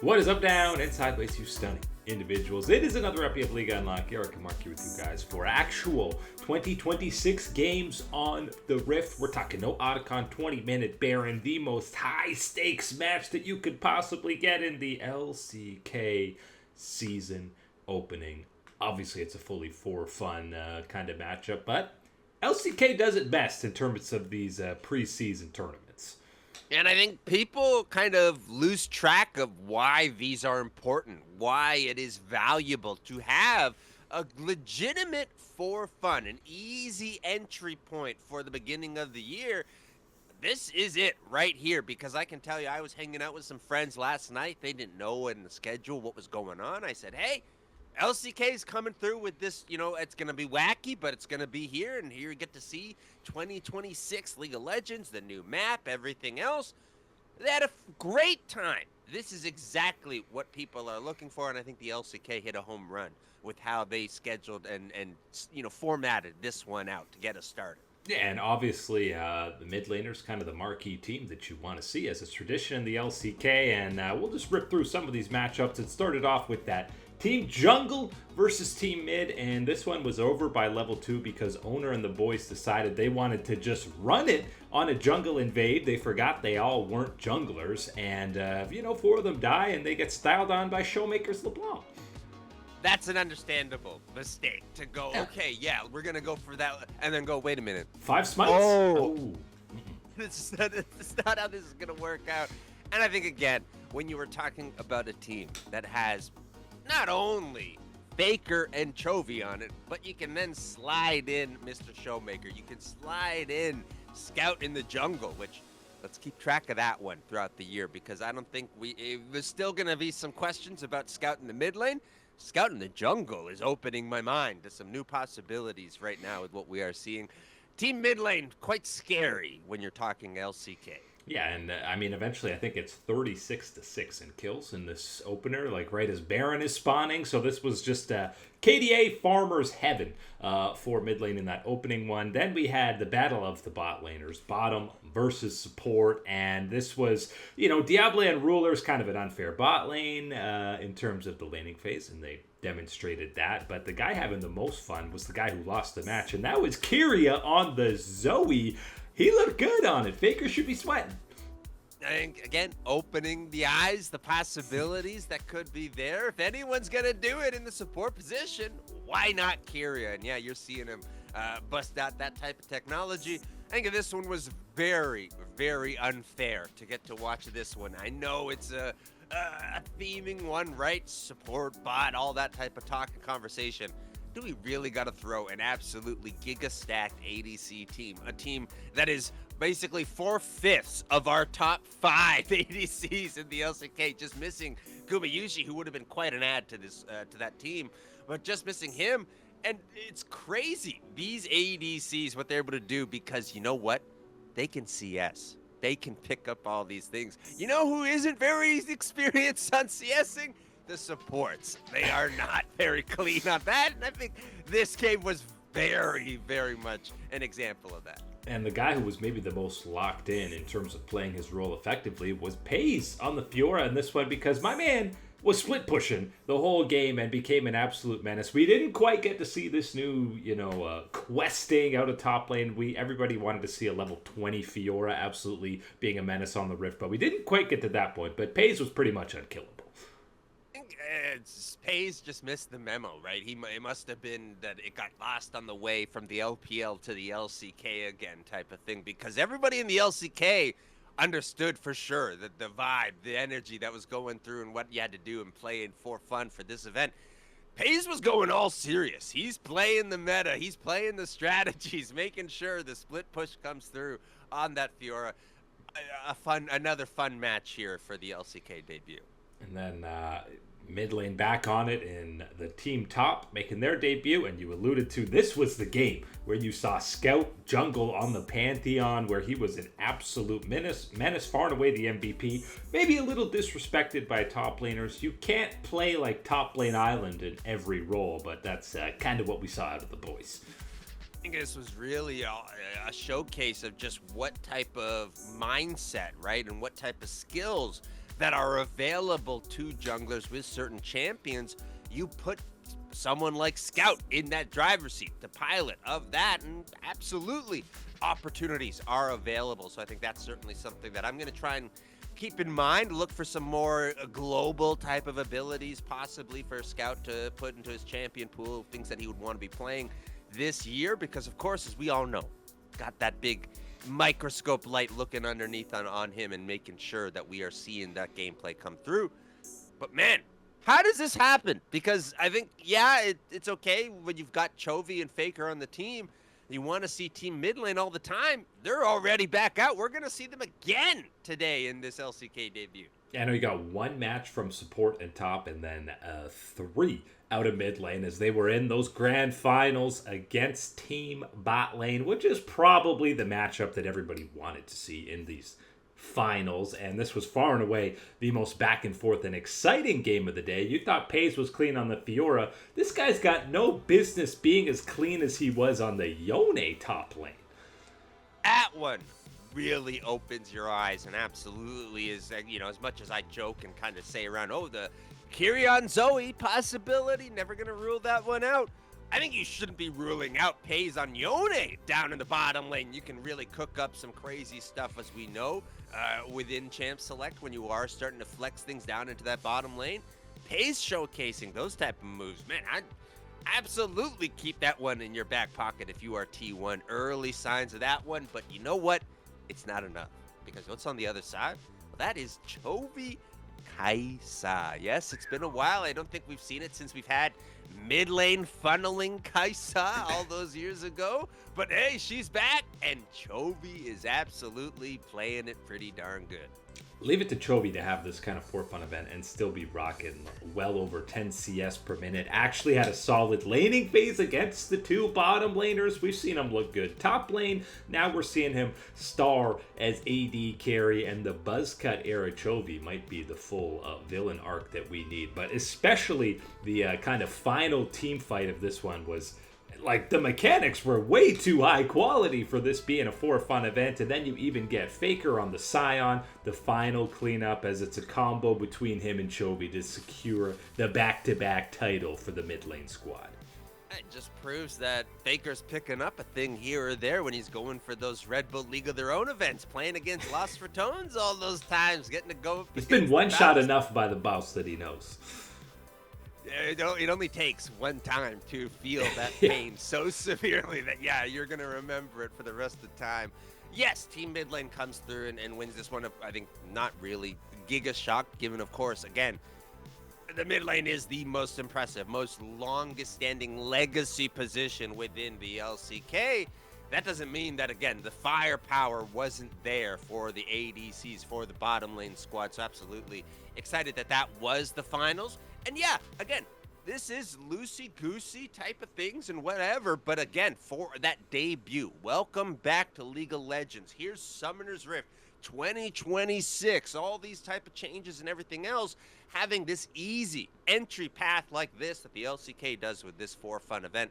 What is up, down, and sideways, you stunning individuals? It is another epi of Liga Unlock. Eric and Mark here with you guys for actual 2026 games on the Rift. We're talking no Otacon 20-minute Baron, the most high-stakes match that you could possibly get in the LCK season opening. Obviously, it's a fully for fun kind of matchup, but LCK does it best in terms of these preseason tournaments. And I think people kind of lose track of why these are important, why it is valuable to have a legitimate for fun, an easy entry point for the beginning of the year. This is it right here, because I can tell you, I was hanging out with some friends last night. They didn't know in the schedule what was going on. I said, hey, LCK is coming through with this, it's going to be wacky, but it's going to be here. And here you get to see 2026 League of Legends, the new map, everything else. They had a great time. This is exactly what people are looking for. And I think the LCK hit a home run with how they scheduled and formatted this one out to get us started. Yeah, and obviously the mid laner's kind of the marquee team that you want to see, as a tradition in the LCK. And we'll just rip through some of these matchups. It started off with that Team Jungle versus Team Mid, and this one was over by level 2 because Owner and the boys decided they wanted to just run it on a jungle invade. They forgot they all weren't junglers, and 4 of them die, and they get styled on by Showmakers LeBlanc. That's an understandable mistake to go, okay, yeah, we're going to go for that, and then go, wait a minute. 5 smites? Oh. This is not how this is going to work out. And I think, again, when you were talking about a team that has not only Faker and Chovy on it, but you can then slide in Mr. Showmaker. You can slide in Scout in the jungle, which let's keep track of that one throughout the year, because I don't think there's still going to be some questions about Scout in the mid lane. Scout in the jungle is opening my mind to some new possibilities right now with what we are seeing. Team mid lane, quite scary when you're talking LCK. Yeah, and eventually I think it's 36-6 in kills in this opener, like right as Baron is spawning. So this was just KDA Farmer's Heaven for mid lane in that opening one. Then we had the battle of the bot laners, bottom versus support. And this was, Diable and Ruler's kind of an unfair bot lane in terms of the laning phase, and they demonstrated that. But the guy having the most fun was the guy who lost the match, and that was Keria on the Zoe. He looked good on it. Faker should be sweating. And again, opening the eyes, the possibilities that could be there. If anyone's going to do it in the support position, why not Keria? And yeah, you're seeing him bust out that type of technology. I think this one was very, very unfair to get to watch this one. I know it's a theming one, right? Support, bot, all that type of talk and conversation. Do we really got to throw an absolutely giga-stacked ADC team? A team that is basically 4/5 of our top 5 ADCs in the LCK, just missing Gumayushi, who would have been quite an add to this to that team, but just missing him. And it's crazy, these ADCs, what they're able to do, because you know what? They can CS. They can pick up all these things. You know who isn't very experienced on CSing? The supports. They are not very clean on that, and I think this game was very, very much an example of that. And the guy who was maybe the most locked in terms of playing his role effectively was Peyz on the Fiora in this one, because my man was split pushing the whole game and became an absolute menace. We didn't quite get to see this new, questing out of top lane. Everybody wanted to see a level 20 Fiora absolutely being a menace on the Rift, but we didn't quite get to that point. But Peyz was pretty much unkillable. Peyz just missed the memo, right? It must have been that it got lost on the way from the LPL to the LCK again type of thing, because everybody in the LCK understood for sure that the vibe, the energy that was going through and what you had to do and playing for fun for this event. Peyz was going all serious. He's playing the meta. He's playing the strategies, making sure the split push comes through on that Fiora. Another fun match here for the LCK debut. And then mid lane back on it in the team top making their debut, and you alluded to this was the game where you saw Scout jungle on the Pantheon, where he was an absolute menace, far and away the MVP, maybe a little disrespected by top laners. You can't play like top lane island in every role, but that's kind of what we saw out of the boys. I think this was really a showcase of just what type of mindset, right, and what type of skills that are available to junglers with certain champions, you put someone like Scout in that driver's seat, the pilot of that, and absolutely opportunities are available. So I think that's certainly something that I'm going to try and keep in mind. Look for some more global type of abilities possibly for Scout to put into his champion pool, things that he would want to be playing this year, because of course, as we all know, got that big microscope light looking underneath on him and making sure that we are seeing that gameplay come through. But man, how does this happen? Because I think, yeah, it's okay when you've got Chovy and Faker on the team. You want to see team mid lane all the time. They're already back out. We're going to see them again today in this LCK debut. I know you got one match from support and top, and then 3 out of mid lane as they were in those grand finals against team bot lane, which is probably the matchup that everybody wanted to see in these finals. And this was far and away the most back and forth and exciting game of the day. You thought Peyz was clean on the Fiora. This guy's got no business being as clean as he was on the Yone top lane. That one really opens your eyes and absolutely is, as much as I joke and kind of say around, the Keria and Zoe possibility, never going to rule that one out. I think you shouldn't be ruling out Peyz on Yone down in the bottom lane. You can really cook up some crazy stuff, as we know, within Champ Select when you are starting to flex things down into that bottom lane. Peyz showcasing those type of moves. Man, I'd absolutely keep that one in your back pocket if you are T1. Early signs of that one, but you know what? It's not enough, because what's on the other side? Well, that is Chovy Kaisa. Yes, it's been a while. I don't think we've seen it since we've had mid lane funneling Kaisa all those years ago. But hey, she's back, and Chovy is absolutely playing it pretty darn good. Leave it to Chovy to have this kind of for fun event and still be rocking well over 10 CS per minute. Actually had a solid laning phase against the 2 bottom laners. We've seen him look good top lane. Now we're seeing him star as AD carry, and the buzzcut era Chovy might be the full villain arc that we need. But especially the kind of final team fight of this one was, like, the mechanics were way too high quality for this being a for fun event. And then you even get Faker on the Scion, the final cleanup, as it's a combo between him and Chovy to secure the back-to-back title for the mid lane squad. It just proves that Faker's picking up a thing here or there when he's going for those Red Bull League of Their Own events, playing against Lost Ratones all those times, getting to go up. It's been one shot enough by the boss that he knows. It only takes one time to feel that pain so severely that, you're going to remember it for the rest of the time. Yes, Team Mid Lane comes through and wins this one. I think not really giga shocked, given, of course, again, the mid lane is the most impressive, most longest standing legacy position within the LCK. That doesn't mean that, again, the firepower wasn't there for the ADCs, for the bottom lane squad. So absolutely excited that was the finals. And yeah, again, this is loosey-goosey type of things and whatever. But again, for that debut, welcome back to League of Legends. Here's Summoner's Rift 2026. All these type of changes and everything else. Having this easy entry path like this that the LCK does with this for fun event,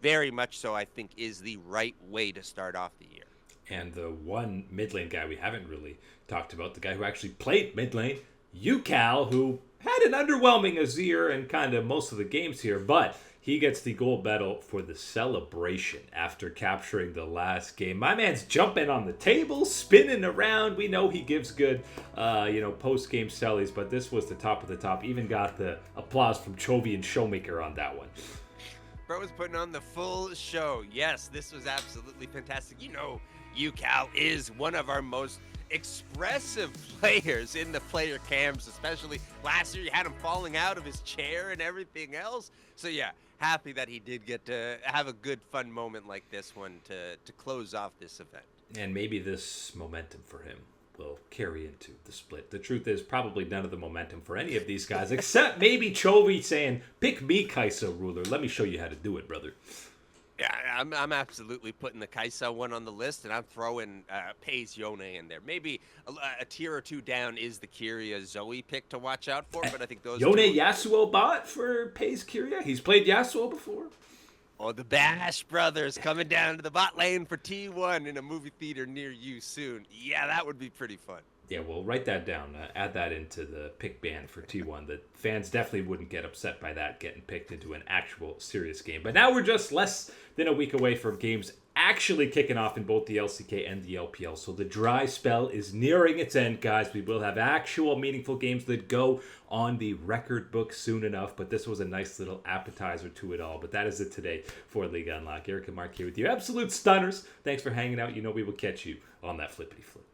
very much so, I think, is the right way to start off the year. And the one mid lane guy we haven't really talked about, the guy who actually played mid lane, UCal, who had an underwhelming Azir and kind of most of the games here, but he gets the gold medal for the celebration after capturing the last game. My man's jumping on the table, spinning around. We know he gives good, post-game sellies, but this was the top of the top. Even got the applause from Chovy and Showmaker on that one. Bro was putting on the full show. Yes, this was absolutely fantastic. UCal is one of our most expressive players in the player cams, especially last year. You had him falling out of his chair and everything else. So yeah, happy that he did get to have a good fun moment like this one to close off this event. And maybe this momentum for him will carry into the split. The truth is, probably none of the momentum for any of these guys, except maybe Chovy saying, "Pick me, Kaisa Ruler. Let me show you how to do it, brother." Yeah, I'm absolutely putting the Kaisa one on the list, and I'm throwing Peyz Yone in there. Maybe a tier or two down is the Keria Zoe pick to watch out for, but I think those Yone Yasuo bot for Peyz Keria? He's played Yasuo before? Oh, the Bash Brothers coming down to the bot lane for T1 in a movie theater near you soon. Yeah, that would be pretty fun. Yeah, well, write that down. Add that into the pick ban for T1. The fans definitely wouldn't get upset by that getting picked into an actual serious game. But now we're just less than a week away from games actually kicking off in both the LCK and the LPL. So the dry spell is nearing its end, guys. We will have actual meaningful games that go on the record book soon enough. But this was a nice little appetizer to it all. But that is it today for League Unlock. Eric and Mark here with you. Absolute stunners. Thanks for hanging out. You know we will catch you on that flippity flip.